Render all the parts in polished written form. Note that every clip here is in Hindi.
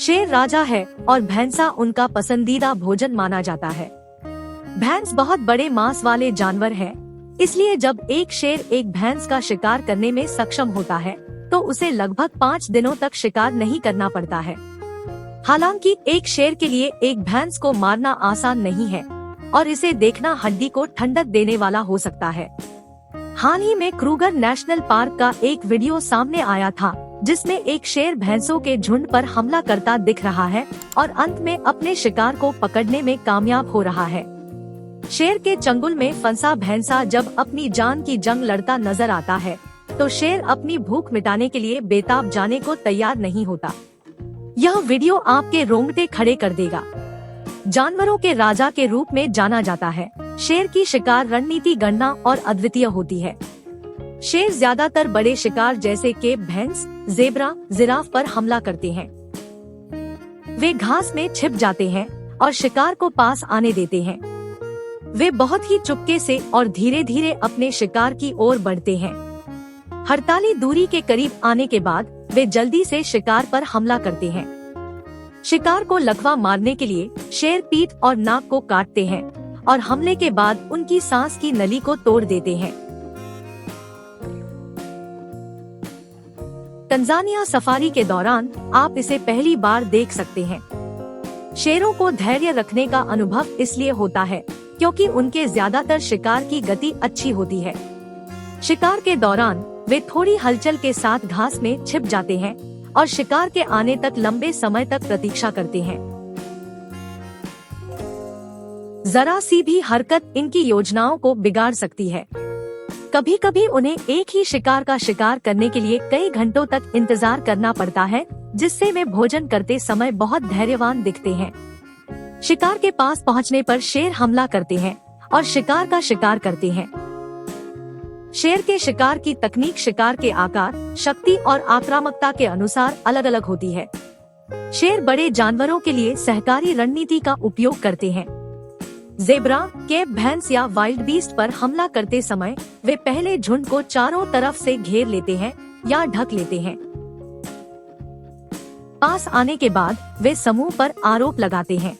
शेर राजा है और भैंसा उनका पसंदीदा भोजन माना जाता है। भैंस बहुत बड़े मांस वाले जानवर है, इसलिए जब एक शेर एक भैंस का शिकार करने में सक्षम होता है तो उसे लगभग 5 दिनों तक शिकार नहीं करना पड़ता है। हालांकि एक शेर के लिए एक भैंस को मारना आसान नहीं है और इसे देखना हड्डी को ठंडक देने वाला हो सकता है। हाल ही में क्रूगर नेशनल पार्क का एक वीडियो सामने आया था जिसमें एक शेर भैंसों के झुंड पर हमला करता दिख रहा है और अंत में अपने शिकार को पकड़ने में कामयाब हो रहा है। शेर के चंगुल में फंसा भैंसा जब अपनी जान की जंग लड़ता नजर आता है तो शेर अपनी भूख मिटाने के लिए बेताब जाने को तैयार नहीं होता। यह वीडियो आपके रोंगटे खड़े कर देगा। जानवरों के राजा के रूप में जाना जाता है, शेर की शिकार रणनीति गणना और अद्वितीय होती है। शेर ज्यादातर बड़े शिकार जैसे कि भैंस, ज़ेब्रा, जिराफ पर हमला करते हैं। वे घास में छिप जाते हैं और शिकार को पास आने देते हैं। वे बहुत ही चुपके से और धीरे धीरे अपने शिकार की ओर बढ़ते हैं। हड़ताली दूरी के करीब आने के बाद वे जल्दी से शिकार पर हमला करते हैं। शिकार को लकवा मारने के लिए शेर पीठ और नाक को काटते हैं और हमले के बाद उनकी सांस की नली को तोड़ देते हैं। तंजानिया सफारी के दौरान आप इसे पहली बार देख सकते हैं। शेरों को धैर्य रखने का अनुभव इसलिए होता है क्योंकि उनके ज्यादातर शिकार की गति अच्छी होती है। शिकार के दौरान वे थोड़ी हलचल के साथ घास में छिप जाते हैं और शिकार के आने तक लंबे समय तक प्रतीक्षा करते हैं। जरा सी भी हरकत इनकी योजनाओं को बिगाड़ सकती है। कभी कभी उन्हें एक ही शिकार का शिकार करने के लिए कई घंटों तक इंतजार करना पड़ता है, जिससे वे भोजन करते समय बहुत धैर्यवान दिखते हैं। शिकार के पास पहुंचने पर शेर हमला करते हैं और शिकार का शिकार करते हैं। शेर के शिकार की तकनीक शिकार के आकार, शक्ति और आक्रामकता के अनुसार अलग अलग होती है। शेर बड़े जानवरों के लिए सहकारी रणनीति का उपयोग करते हैं। ज़ेब्रा, केप भैंस या वाइल्ड बीस्ट पर हमला करते समय वे पहले झुंड को चारों तरफ से घेर लेते हैं या ढक लेते हैं। पास आने के बाद वे समूह पर आरोप लगाते हैं।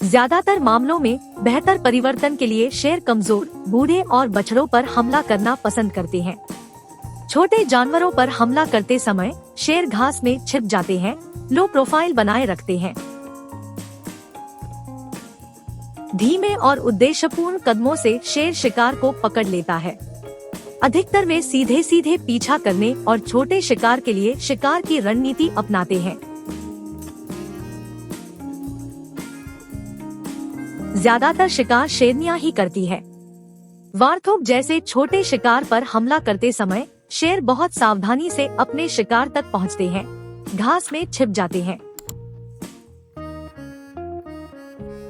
ज्यादातर मामलों में बेहतर परिवर्तन के लिए शेर कमजोर, बूढ़े और बछड़ों पर हमला करना पसंद करते हैं। छोटे जानवरों पर हमला करते समय शेर घास में छिप जाते हैं, लो प्रोफाइल बनाए रखते हैं। धीमे और उद्देश्यपूर्ण कदमों से शेर शिकार को पकड़ लेता है। अधिकतर वे सीधे सीधे पीछा करने और छोटे शिकार के लिए शिकार की रणनीति अपनाते हैं। ज्यादातर शिकार शेरनियां ही करती है। वार्थोग जैसे छोटे शिकार पर हमला करते समय शेर बहुत सावधानी से अपने शिकार तक पहुंचते हैं, घास में छिप जाते हैं।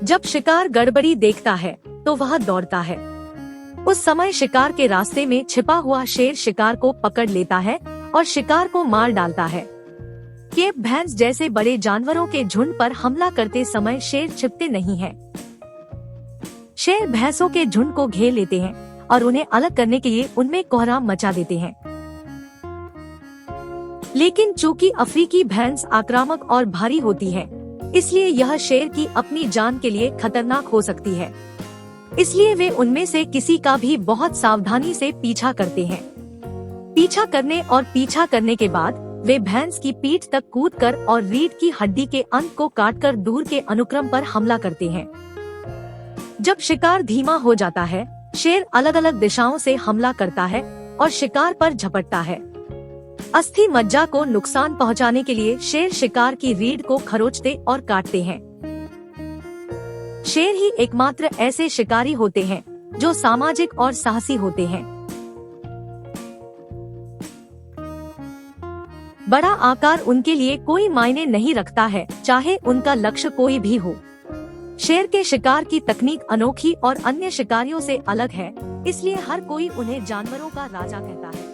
जब शिकार गड़बड़ी देखता है तो वह दौड़ता है। उस समय शिकार के रास्ते में छिपा हुआ शेर शिकार को पकड़ लेता है और शिकार को मार डालता है। केप भैंस जैसे बड़े जानवरों के झुंड पर हमला करते समय शेर छिपते नहीं हैं। शेर भैंसों के झुंड को घेर लेते हैं और उन्हें अलग करने के लिए उनमें कोहराम मचा देते हैं। लेकिन चूंकि अफ्रीकी भैंस आक्रामक और भारी होती है, इसलिए यह शेर की अपनी जान के लिए खतरनाक हो सकती है। इसलिए वे उनमें से किसी का भी बहुत सावधानी से पीछा करते हैं। पीछा करने और पीछा करने के बाद वे भैंस की पीठ तक कूदकर और रीढ़ की हड्डी के अंत को काटकर दूर के अनुक्रम पर हमला करते हैं। जब शिकार धीमा हो जाता है, शेर अलग अलग दिशाओं से हमला करता है और शिकार पर झपटता है। अस्थि मज्जा को नुकसान पहुंचाने के लिए शेर शिकार की रीढ़ को खरोचते और काटते हैं। शेर ही एकमात्र ऐसे शिकारी होते हैं जो सामाजिक और साहसी होते हैं। बड़ा आकार उनके लिए कोई मायने नहीं रखता है, चाहे उनका लक्ष्य कोई भी हो। शेर के शिकार की तकनीक अनोखी और अन्य शिकारियों से अलग है, इसलिए हर कोई उन्हें जानवरों का राजा कहता है।